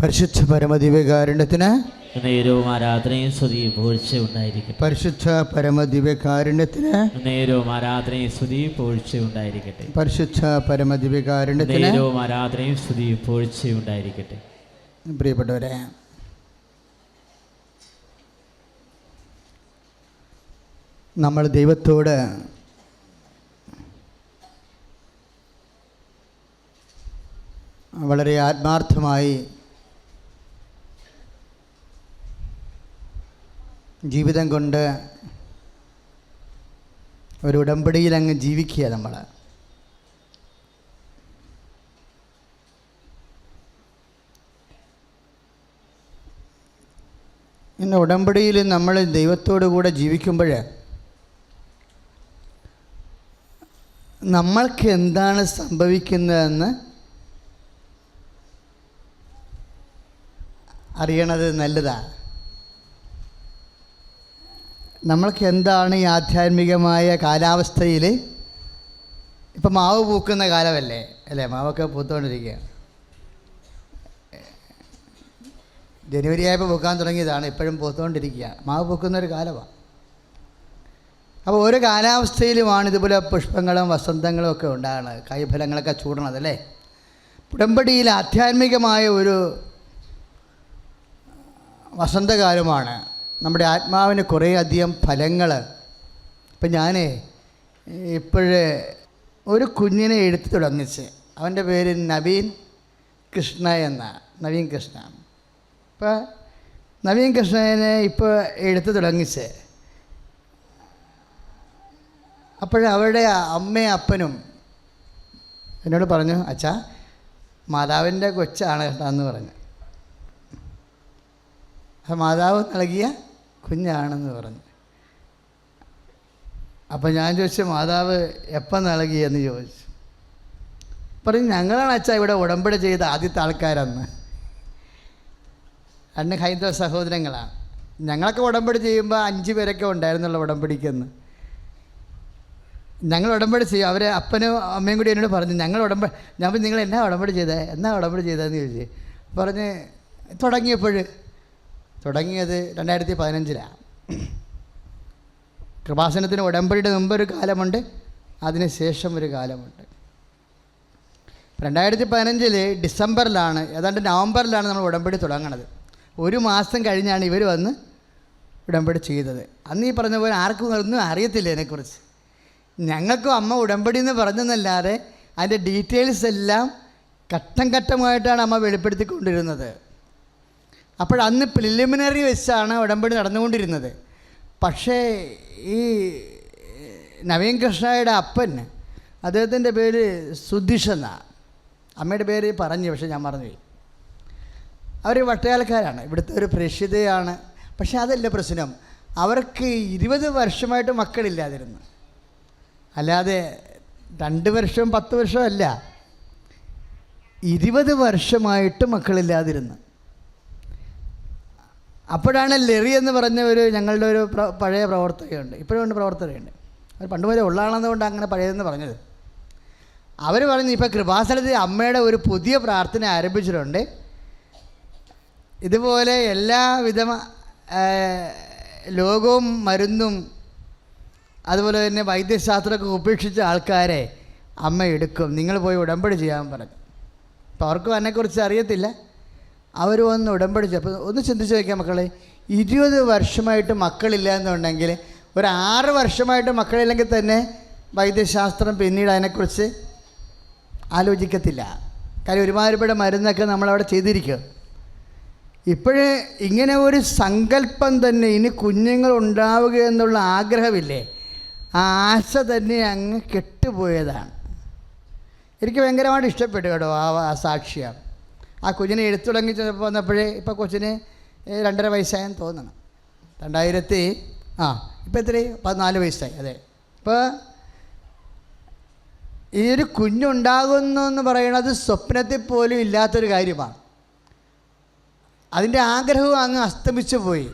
പരിശുദ്ധ പരമദിവ്യകാരുണ്യത്തിന് നേരവും ആരാധനയും സ്തുതിയും പുകഴ്ചയും ഉണ്ടായിരിക്കട്ടെ. പരിശുദ്ധ പരമദിവ്യകാരുണ്യത്തിന് നേരവും ആരാധനയും സ്തുതിയും പുകഴ്ചയും ഉണ്ടായിരിക്കട്ടെ. പരിശുദ്ധ പരമദിവ്യകാരുണ്യത്തിന് നേരവും ആരാധനയും സ്തുതിയും പുകഴ്ചയും ഉണ്ടായിരിക്കട്ടെ. പ്രിയപ്പെട്ടവരെ, നമ്മൾ ദൈവത്തോട് വളരെ ആത്മാർത്ഥമായി ജീവിതം കൊണ്ട് ഒരു ഉടമ്പടിയിൽ അങ്ങ് ജീവിക്കുക. നമ്മൾ ഇന്ന് ഉടമ്പടിയിൽ നമ്മൾ ദൈവത്തോടു കൂടെ ജീവിക്കുമ്പോൾ നമ്മൾക്ക് എന്താണ് സംഭവിക്കുന്നതെന്ന് അറിയണത് നല്ലതാണ്. നമ്മൾക്ക് എന്താണ് ഈ ആധ്യാത്മികമായ കാലാവസ്ഥയിൽ, ഇപ്പം മാവ് പൂക്കുന്ന കാലമല്ലേ അല്ലേ? മാവൊക്കെ പൂത്തുകൊണ്ടിരിക്കുക. ജനുവരി ആയപ്പോൾ പൂക്കാൻ തുടങ്ങിയതാണ്, ഇപ്പോഴും പൂത്തുകൊണ്ടിരിക്കുക. മാവ് പൂക്കുന്നൊരു കാലമാണ്. അപ്പോൾ ഓരോ കാലാവസ്ഥയിലുമാണ് ഇതുപോലെ പുഷ്പങ്ങളും വസന്തങ്ങളും ഒക്കെ ഉണ്ടാകുന്നത്, കായ്ഫലങ്ങളൊക്കെ ചൂടണത് അല്ലേ? ഉടമ്പടിയിൽ ആധ്യാത്മികമായ ഒരു വസന്തകാലമാണ്. നമ്മുടെ ആത്മാവിന് കുറേയധികം ഫലങ്ങൾ. ഇപ്പം ഞാൻ ഇപ്പോഴേ ഒരു കുഞ്ഞിനെ എടുത്തു തുടങ്ങിച്ച്, അവൻ്റെ പേര് നവീൻ കൃഷ്ണ എന്നാണ്. നവീൻ കൃഷ്ണ. ഇപ്പോൾ നവീൻ കൃഷ്ണനെ ഇപ്പോൾ എടുത്തു തുടങ്ങിച്ച്, അപ്പോഴവരുടെ അമ്മയും അപ്പനും എന്നോട് പറഞ്ഞു, അച്ഛാ മാതാവിൻ്റെ കൊച്ചാണ് കേട്ടാന്ന് പറഞ്ഞു. മാതാവ് നൽകിയ കുഞ്ഞാണെന്ന് പറഞ്ഞു. അപ്പം ഞാൻ ചോദിച്ചു, മാതാവ് എപ്പം നൽകിയെന്ന് ചോദിച്ചു. പറഞ്ഞു, ഞങ്ങളാണ് അച്ഛാ ഇവിടെ ഉടമ്പടി ചെയ്ത ആദ്യത്തെ ആൾക്കാരെന്ന്. രണ്ട് ഹൈന്ദവ സഹോദരങ്ങളാണ്. ഞങ്ങളൊക്കെ ഉടമ്പടി ചെയ്യുമ്പോൾ 5 പേരൊക്കെ ഉണ്ടായിരുന്നുള്ള ഉടമ്പടിക്കെന്ന്. ഞങ്ങൾ ഉടമ്പടി ചെയ്യും. അവർ അപ്പനും അമ്മയും കൂടി എന്നോട് പറഞ്ഞു, ഞങ്ങൾ ഉടമ്പടി. ഞാൻ നിങ്ങൾ എന്നാ ഉടമ്പടി ചെയ്തേ, എന്നാ ഉടമ്പടി ചെയ്തതെന്ന് ചോദിച്ചു. പറഞ്ഞ് തുടങ്ങിയത് 2015. കൃപാസനത്തിന് ഉടമ്പടിയുടെ മുമ്പൊരു കാലമുണ്ട്, അതിന് ശേഷം ഒരു കാലമുണ്ട്. 2015 ഡിസംബറിലാണ്, ഏതാണ്ട് നവംബറിലാണ് നമ്മൾ ഉടമ്പടി തുടങ്ങണത്. 1 മാസം കഴിഞ്ഞാണ് ഇവർ വന്ന് ഉടമ്പടി ചെയ്തത്. അന്ന് ഈ പറഞ്ഞ പോലെ ആർക്കും ഒന്നും അറിയത്തില്ല ഇതിനെക്കുറിച്ച്. ഞങ്ങൾക്കും അമ്മ ഉടമ്പടി എന്ന് പറഞ്ഞെന്നല്ലാതെ അതിൻ്റെ ഡീറ്റെയിൽസ് എല്ലാം ഘട്ടം ഘട്ടമായിട്ടാണ് അമ്മ വെളിപ്പെടുത്തിക്കൊണ്ടിരുന്നത്. അപ്പോഴന്ന് പ്രിലിമിനറി വെച്ചാണ് ഉടമ്പടി നടന്നുകൊണ്ടിരുന്നത്. പക്ഷേ ഈ നവീൻ കൃഷ്ണയുടെ അപ്പൻ, അദ്ദേഹത്തിൻ്റെ പേര് സുധീഷ് എന്നാണ്. അമ്മയുടെ പേര് പറഞ്ഞു, പക്ഷേ ഞാൻ മറന്നുപോയി. അവർ വട്ടയാലക്കാരാണ്, ഇവിടുത്തെ ഒരു പ്രേക്ഷിതയാണ്. പക്ഷേ അതല്ല പ്രശ്നം, അവർക്ക് 20 വർഷമായിട്ട് മക്കളില്ലാതിരുന്നു. അല്ലാതെ 2 വർഷവും 10 വർഷവും അല്ല, 20 വർഷമായിട്ട് മക്കളില്ലാതിരുന്നു. അപ്പോഴാണ് ലെറി എന്ന് പറഞ്ഞ ഞങ്ങളുടെ ഒരു പഴയ പ്രവർത്തകയുണ്ട്, ഇപ്പോഴും ഉണ്ട് പ്രവർത്തകയുണ്ട്. അവർ പണ്ട് മുതലേ ഉള്ളതാണെന്നുകൊണ്ട് അങ്ങനെ പഴയതെന്ന് പറഞ്ഞത്. അവർ പറഞ്ഞു, ഇപ്പോൾ കൃപാസനത്തിൽ അമ്മയുടെ ഒരു പുതിയ പ്രാർത്ഥന ആരംഭിച്ചിട്ടുണ്ട്. ഇതുപോലെ എല്ലാവിധ ലോകവും മരുന്നും അതുപോലെ തന്നെ വൈദ്യശാസ്ത്രമൊക്കെ ഉപേക്ഷിച്ച ആൾക്കാരെ അമ്മ എടുക്കും, നിങ്ങൾ പോയി ഉടമ്പടി ചെയ്യാൻ പറഞ്ഞു. അപ്പോൾ അവർക്കും അതിനെക്കുറിച്ച് അറിയത്തില്ല. അവർ വന്ന് ഉടമ്പടി ചെയ്യും. അപ്പോൾ ഒന്ന് ചിന്തിച്ച് നോക്കിയാൽ മക്കളെ, 20 വർഷമായിട്ട് മക്കളില്ല എന്നുണ്ടെങ്കിൽ, ഒരു 6 വർഷമായിട്ട് മക്കളില്ലെങ്കിൽ തന്നെ വൈദ്യശാസ്ത്രം പിന്നീട് അതിനെക്കുറിച്ച് ആലോചിക്കത്തില്ല. കാര്യം ഒരുമാതിരിപ്പെട്ട മരുന്നൊക്കെ നമ്മളവിടെ ചെയ്തിരിക്കും. ഇപ്പോഴേ ഇങ്ങനെ ഒരു സങ്കല്പം തന്നെ, ഇനി കുഞ്ഞുങ്ങൾ ഉണ്ടാവുക എന്നുള്ള ആഗ്രഹമില്ലേ, ആ ആശ തന്നെ അങ്ങ് കെട്ടുപോയതാണ്. എനിക്ക് ഭയങ്കരമായിട്ട് ഇഷ്ടപ്പെട്ടു കേട്ടോ ആ സാക്ഷ്യം. ആ കുഞ്ഞിനെ എടുത്തു തുടങ്ങി വന്നപ്പോഴേ, ഇപ്പോൾ കൊച്ചിന് 2.5 വയസ്സായെന്ന് തോന്നണം. 2000 ഇപ്പോൾ എത്രയും 14 വയസ്സായി. അതെ, ഇപ്പോൾ ഈ ഒരു കുഞ്ഞുണ്ടാകുന്നു എന്ന് പറയുന്നത് സ്വപ്നത്തിൽ പോലും ഇല്ലാത്തൊരു കാര്യമാണ്. അതിൻ്റെ ആഗ്രഹവും അങ്ങ് അസ്തമിച്ചു പോയി.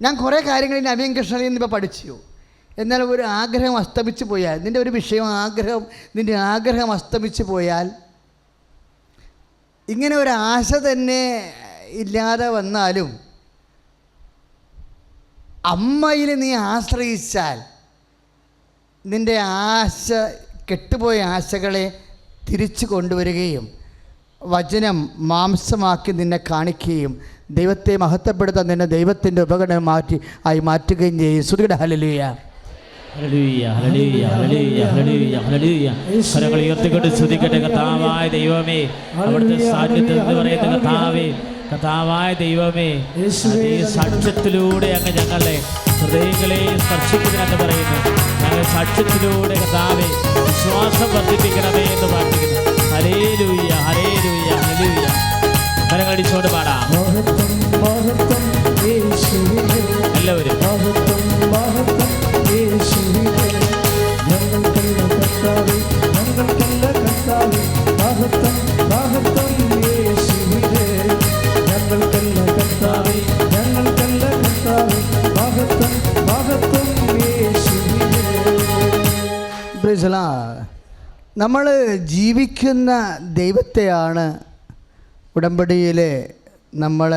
ഞാൻ കുറേ കാര്യങ്ങൾ നവീൻ കൃഷ്ണനിൽ നിന്ന് ഇപ്പോൾ പഠിച്ചു. എന്നാൽ ഒരു ആഗ്രഹം അസ്തമിച്ചു പോയാൽ, നിൻ്റെ ഒരു വിഷയം നിൻ്റെ ആഗ്രഹം അസ്തമിച്ചു പോയാൽ ഇങ്ങനെ ഒരു ആശ തന്നെ ഇല്ലാതെ വന്നാലും അമ്മയിൽ നീ ആശ്രയിച്ചാൽ നിൻ്റെ ആശ, കെട്ടുപോയ ആശകളെ തിരിച്ചു കൊണ്ടുവരികയും വചനം മാംസമാക്കി നിന്നെ കാണിക്കുകയും ദൈവത്തെ മഹത്വപ്പെടുത്താൻ നിന്നെ ദൈവത്തിൻ്റെ ഉപകരണം മാറ്റുകയും ചെയ്യും. സ്തുതിയുടെ hallelujah. Hallelujah, hallelujah, hallelujah, hallelujah, hallelujah. കരങ്ങൾ ഉയർത്തിക്കൊണ്ട് സ്തുതിക്കട്ടെ. കർത്താവായ ദൈവമേ, അവിടുത്തെ സാന്നിധ്യം എന്ന് പറയുന്ന കർത്താവേ, കർത്താവായ ദൈവമേ, ഈ സാക്ഷ്യത്തിലൂടെ അങ്ങ് ഞങ്ങളെ ഹൃദയങ്ങളെ സ്പർശിക്കുന്നതെന്ന് പറയുന്നു. ഞങ്ങൾ സാക്ഷ്യത്തിലൂടെ കർത്താവേ വിശ്വാസം വർദ്ധിപ്പിക്കണമേ എന്ന് പ്രാർത്ഥിക്കുന്നു. Hallelujah, hallelujah, hallelujah. കരങ്ങളടിച്ചോണ്ട് പാടാം എല്ലാവരും. നമ്മൾ ജീവിക്കുന്ന ദൈവത്തെയാണ് ഉടമ്പടിയിൽ നമ്മൾ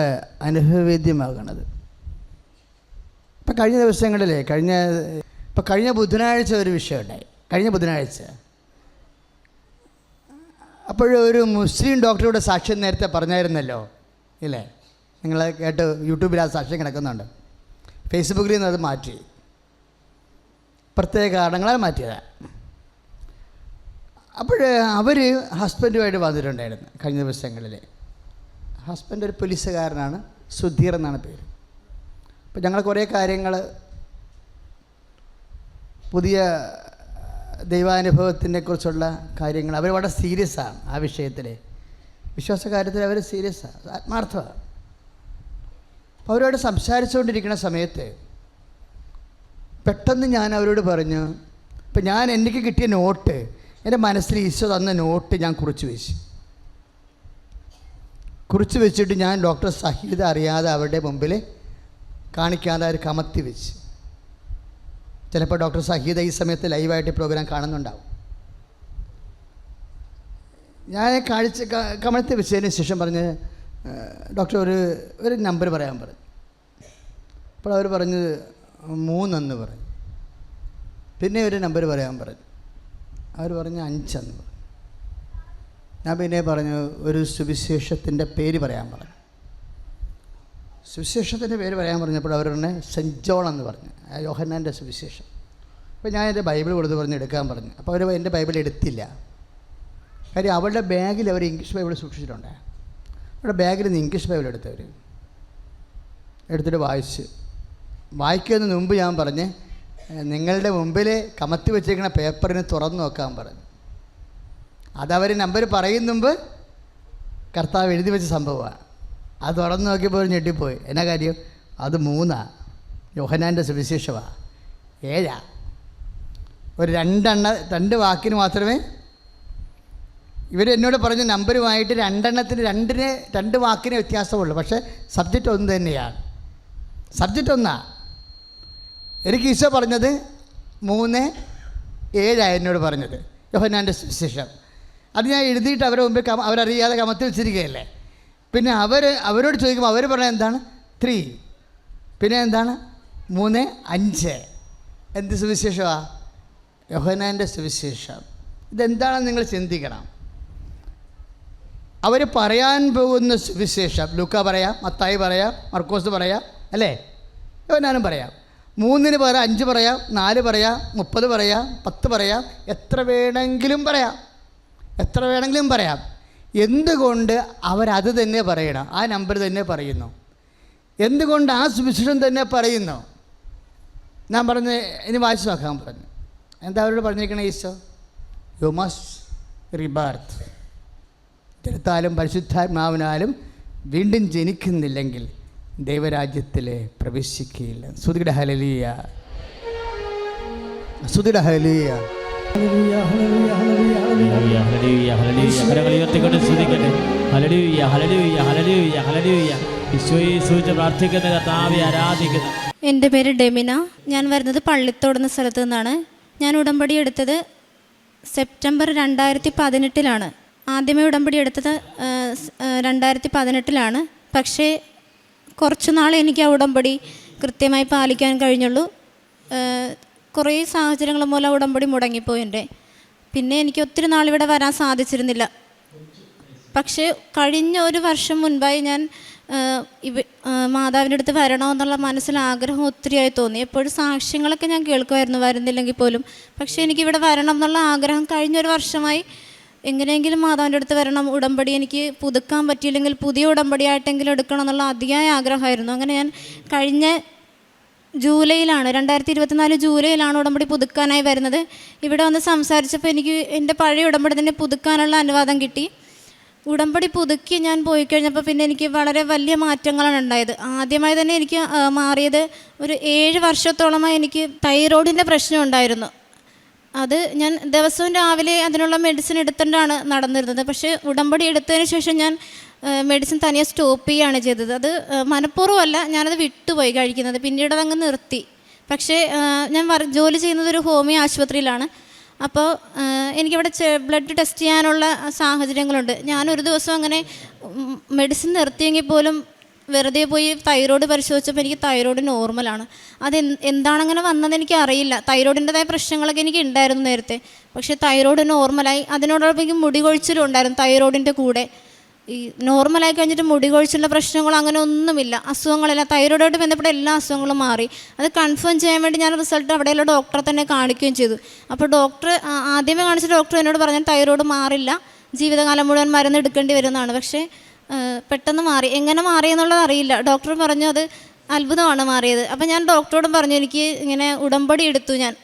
അനുഭവവേദ്യമാകണത്. ഇപ്പം കഴിഞ്ഞ ദിവസങ്ങളിലെ കഴിഞ്ഞ ബുധനാഴ്ച ഒരു വിഷയം ഉണ്ടായി. കഴിഞ്ഞ ബുധനാഴ്ച അപ്പോഴൊരു മുസ്ലിം ഡോക്ടറുടെ സാക്ഷ്യം നേരത്തെ പറഞ്ഞായിരുന്നല്ലോ, ഇല്ലേ? നിങ്ങൾ കേട്ട് യൂട്യൂബിൽ ആ സാക്ഷ്യം കിടക്കുന്നുണ്ട്. ഫേസ്ബുക്കിൽ നിന്ന് അത് മാറ്റി, പ്രത്യേക കാരണങ്ങളാൽ മാറ്റിയതാണ്. അപ്പോൾ അവർ ഹസ്ബൻഡുമായിട്ട് വന്നിട്ടുണ്ടായിരുന്നു കഴിഞ്ഞ ദിവസങ്ങളിൽ. ഹസ്ബൻഡ് ഒരു പോലീസുകാരനാണ്, സുധീർ എന്നാണ് പേര്. അപ്പോൾ ഞങ്ങൾ കുറേ കാര്യങ്ങൾ, പുതിയ ദൈവാനുഭവത്തിനെ കുറിച്ചുള്ള കാര്യങ്ങൾ, അവർ വളരെ സീരിയസ് ആണ് ആ വിഷയത്തിൽ. വിശ്വാസ കാര്യത്തിൽ അവർ സീരിയസാണ്, ആത്മാർത്ഥമാണ്. അപ്പോൾ അവരോട് സംസാരിച്ചുകൊണ്ടിരിക്കുന്ന സമയത്ത് പെട്ടെന്ന് ഞാൻ അവരോട് പറഞ്ഞു, ഇപ്പം എനിക്ക് കിട്ടിയ നോട്ട്, എൻ്റെ മനസ്സിൽ ഈശോ തന്ന നോട്ട് ഞാൻ കുറിച്ച് വെച്ചിട്ട് ഞാൻ ഡോക്ടർ സഹീദ അറിയാതെ അവരുടെ മുമ്പിൽ കാണിക്കാതെ അവർ കമത്തി വെച്ച്. ചിലപ്പോൾ ഡോക്ടർ സഹീദ ഈ സമയത്ത് ലൈവായിട്ട് പ്രോഗ്രാം കാണുന്നുണ്ടാവും. ഞാൻ കമഴ്ത്തി വെച്ചതിന് ശേഷം പറഞ്ഞ്, ഡോക്ടർ ഒരു നമ്പർ പറയാൻ പറഞ്ഞു. അപ്പോൾ അവർ പറഞ്ഞത് 3 പറഞ്ഞു. പിന്നെ ഒരു നമ്പർ പറയാൻ പറഞ്ഞു. അവർ പറഞ്ഞ് 5 പറഞ്ഞു. ഞാൻ പിന്നെ പറഞ്ഞു ഒരു സുവിശേഷത്തിൻ്റെ പേര് പറയാൻ പറഞ്ഞു. സുവിശേഷത്തിൻ്റെ പേര് പറയാൻ പറഞ്ഞപ്പോൾ അവർ പറഞ്ഞ് സെൻറ്റ് ജോൺ എന്ന് പറഞ്ഞു, യോഹന്നാൻ്റെ സുവിശേഷം. അപ്പോൾ ഞാൻ എൻ്റെ ബൈബിൾ കൊടുത്ത് പറഞ്ഞ് എടുക്കാൻ പറഞ്ഞു. അപ്പോൾ അവർ എൻ്റെ ബൈബിൾ എടുത്തില്ല. കാര്യം അവളുടെ ബാഗിൽ അവർ ഇംഗ്ലീഷ് ബൈബിൾ സൂക്ഷിച്ചിട്ടുണ്ട്. അവരുടെ ബാഗിൽ നിന്ന് ഇംഗ്ലീഷ് ബൈബിൾ എടുത്തിട്ട് വായിക്കുന്നതിന് മുമ്പ് ഞാൻ പറഞ്ഞ്, നിങ്ങളുടെ മുമ്പിൽ കമത്തി വെച്ചിരിക്കുന്ന പേപ്പറിന് തുറന്നു നോക്കാൻ പറഞ്ഞു. അതവർ നമ്പർ പറയും മുമ്പ് കർത്താവ് എഴുതി വെച്ച സംഭവമാണ്. അത് തുറന്നു നോക്കിയപ്പോൾ ഞെട്ടിപ്പോയി. എന്നാ കാര്യം? അത് 3 യോഹന്നാൻ്റെ സുവിശേഷമാണ്. 7 ഒരു 2 വാക്കിന് മാത്രമേ ഇവരെന്നോട് പറഞ്ഞ നമ്പരുമായിട്ട് 2 വാക്കിന് വ്യത്യാസമുള്ളൂ. പക്ഷേ സബ്ജക്റ്റ് ഒന്ന് തന്നെയാണ്. സബ്ജക്റ്റ് ഒന്നാണ്. എനിക്ക് ഈശോ പറഞ്ഞത് 3:7 എന്നോട് പറഞ്ഞത് യോഹന്നാൻ്റെ സുവിശേഷം. അത് ഞാൻ എഴുതിയിട്ട് അവരുടെ മുമ്പിൽ അവരറിയാതെ കമത്തി വെച്ചിരിക്കുകയല്ലേ. പിന്നെ അവരോട് ചോദിക്കുമ്പോൾ അവർ പറഞ്ഞത് എന്താണ്? 3. പിന്നെ എന്താണ്? 3, 5. എന്ത് സുവിശേഷമാണ്? യോഹന്നാൻ്റെ സുവിശേഷം. ഇതെന്താണെന്ന് നിങ്ങൾ ചിന്തിക്കണം. അവർ പറയാൻ പോകുന്ന സുവിശേഷം ലൂക്ക പറയാം, മത്തായി പറയാം, മർക്കോസ് പറയാം, അല്ലേ? യോഹന്നാനും പറയാം. 3 പറയാം, 5 പറയാം, 4 പറയാം, 30 പറയാം, 10 പറയാം, എത്ര വേണമെങ്കിലും പറയാം. എന്തുകൊണ്ട് അവരത് തന്നെ പറയണം? ആ നമ്പർ തന്നെ പറയുന്നു. എന്തുകൊണ്ട് ആ സുവിശേഷം തന്നെ പറയുന്നു? ഞാൻ പറഞ്ഞ് ഇനി വായിച്ചു നോക്കാൻ പറഞ്ഞു. എന്താ അവരോട് പറഞ്ഞിരിക്കണേ? ഈശോ യു മസ്റ്റ് റീബർത്ത്, ജലത്താലും പരിശുദ്ധാത്മാവിനാലും വീണ്ടും ജനിക്കുന്നില്ലെങ്കിൽ ദൈവരാജ്യത്തിൽ പ്രവേശിക്കുകയില്ല. സ്തുതിയുടെ ഹല്ലേലൂയ, സ്തുതിയുടെ ഹല്ലേലൂയ. എൻ്റെ പേര് ഡെമിന. ഞാൻ വരുന്നത് പള്ളിത്തോട് എന്ന സ്ഥലത്തു നിന്നാണ്. ഞാൻ ഉടമ്പടി എടുത്തത് സെപ്റ്റംബർ 2018 ആദ്യമേ ഉടമ്പടി എടുത്തത് 2018 പക്ഷേ കുറച്ച് നാൾ എനിക്ക് ആ ഉടമ്പടി കൃത്യമായി പാലിക്കാൻ കഴിഞ്ഞുള്ളൂ. കുറേ സാഹചര്യങ്ങൾ മൂലം ഉടമ്പടി മുടങ്ങിപ്പോയി എൻ്റെ. പിന്നെ എനിക്ക് ഒത്തിരി നാളിവിടെ വരാൻ സാധിച്ചിരുന്നില്ല. പക്ഷേ കഴിഞ്ഞ ഒരു വർഷം മുൻപായി ഞാൻ മാതാവിൻ്റെ അടുത്ത് വരണമെന്നുള്ള മനസ്സിൽ ആഗ്രഹം ഒത്തിരിയായി തോന്നി. എപ്പോഴും സാക്ഷ്യങ്ങളൊക്കെ ഞാൻ കേൾക്കുമായിരുന്നു, വരുന്നില്ലെങ്കിൽ പോലും. പക്ഷേ എനിക്കിവിടെ വരണം എന്നുള്ള ആഗ്രഹം കഴിഞ്ഞൊരു വർഷമായി. എങ്ങനെയെങ്കിലും മാതാവിൻ്റെ അടുത്ത് വരണം, ഉടമ്പടി എനിക്ക് പുതുക്കാൻ പറ്റിയില്ലെങ്കിൽ പുതിയ ഉടമ്പടിയായിട്ടെങ്കിലും എടുക്കണം എന്നുള്ള അതിയായ ആഗ്രഹമായിരുന്നു. അങ്ങനെ ഞാൻ കഴിഞ്ഞ ജൂലൈയിലാണ്, 2024 ജൂലൈയിലാണ് ഉടമ്പടി പുതുക്കാനായി വരുന്നത്. ഇവിടെ വന്ന് സംസാരിച്ചപ്പോൾ എനിക്ക് എൻ്റെ പഴയ ഉടമ്പടി തന്നെ പുതുക്കാനുള്ള അനുവാദം കിട്ടി. ഉടമ്പടി പുതുക്കി ഞാൻ പോയി കഴിഞ്ഞപ്പോൾ പിന്നെ എനിക്ക് വളരെ വലിയ മാറ്റങ്ങളാണ് ഉണ്ടായത്. ആദ്യമായി തന്നെ എനിക്ക് മാറിയത് ഒരു 7 വർഷത്തോളമായി എനിക്ക് തൈറോയിഡിൻ്റെ പ്രശ്നം ഉണ്ടായിരുന്നു. അത് ഞാൻ ദിവസവും രാവിലെ അതിനുള്ള മെഡിസിൻ എടുത്തുകൊണ്ടാണ് നടന്നിരുന്നത്. പക്ഷേ ഉടമ്പടി എടുത്തതിന് ശേഷം ഞാൻ മെഡിസിൻ തനിയെ സ്റ്റോപ്പ് ചെയ്യുകയാണ് ചെയ്തത്. അത് മനഃപൂർവ്വമല്ല, ഞാനത് വിട്ടുപോയി കഴിക്കുന്നത്. പിന്നീട് അതങ്ങ് നിർത്തി. പക്ഷേ ഞാൻ ജോലി ചെയ്യുന്നത് ഒരു ഹോമിയോ ആശുപത്രിയിലാണ്. അപ്പോൾ എനിക്കവിടെ ബ്ലഡ് ടെസ്റ്റ് ചെയ്യാനുള്ള സാഹചര്യങ്ങളുണ്ട്. ഞാനൊരു ദിവസം അങ്ങനെ മെഡിസിൻ നിർത്തിയെങ്കിൽ പോലും വെറുതെ പോയി തൈറോയ്ഡ് പരിശോധിച്ചപ്പോൾ എനിക്ക് തൈറോയ്ഡ് നോർമലാണ്. എന്താണങ്ങനെ വന്നതെന്ന് എനിക്ക് അറിയില്ല. തൈറോയ്ഡിൻ്റെതായ പ്രശ്നങ്ങളൊക്കെ എനിക്ക് ഉണ്ടായിരുന്നു നേരത്തെ. പക്ഷേ തൈറോയ്ഡ് നോർമലായി. അതിനോടൊപ്പം എനിക്ക് മുടി കൊഴിച്ചിലും ഉണ്ടായിരുന്നു തൈറോയ്ഡിൻ്റെ കൂടെ. ഈ നോർമലായി കഴിഞ്ഞിട്ട് മുടി കൊഴിച്ചിലുള്ള പ്രശ്നങ്ങൾ അങ്ങനെ ഒന്നുമില്ല. അസുഖങ്ങളെല്ലാം തൈറോയ്ഡായിട്ട് ബന്ധപ്പെട്ട എല്ലാ അസുഖങ്ങളും മാറി. അത് കൺഫേം ചെയ്യാൻ വേണ്ടി ഞാൻ റിസൾട്ട് അവിടെയുള്ള ഡോക്ടറെ തന്നെ കാണിക്കുകയും ചെയ്തു. അപ്പോൾ ഡോക്ടർ ആദ്യമേ കാണിച്ച ഡോക്ടർ എന്നോട് പറഞ്ഞു തൈറോയ്ഡ് മാറില്ല, ജീവിതകാലം മുഴുവൻ മരുന്ന് എടുക്കേണ്ടി വരുന്നതാണ്. പക്ഷേ പെട്ടെന്ന് മാറി. എങ്ങനെ മാറിയെന്നുള്ളത് അറിയില്ല. ഡോക്ടർ പറഞ്ഞു അത് അത്ഭുതമാണ് മാറിയത്. അപ്പോൾ ഞാൻ ഡോക്ടറോടും പറഞ്ഞു എനിക്ക് ഇങ്ങനെ ഉടമ്പടി എടുത്തു. ഞാൻ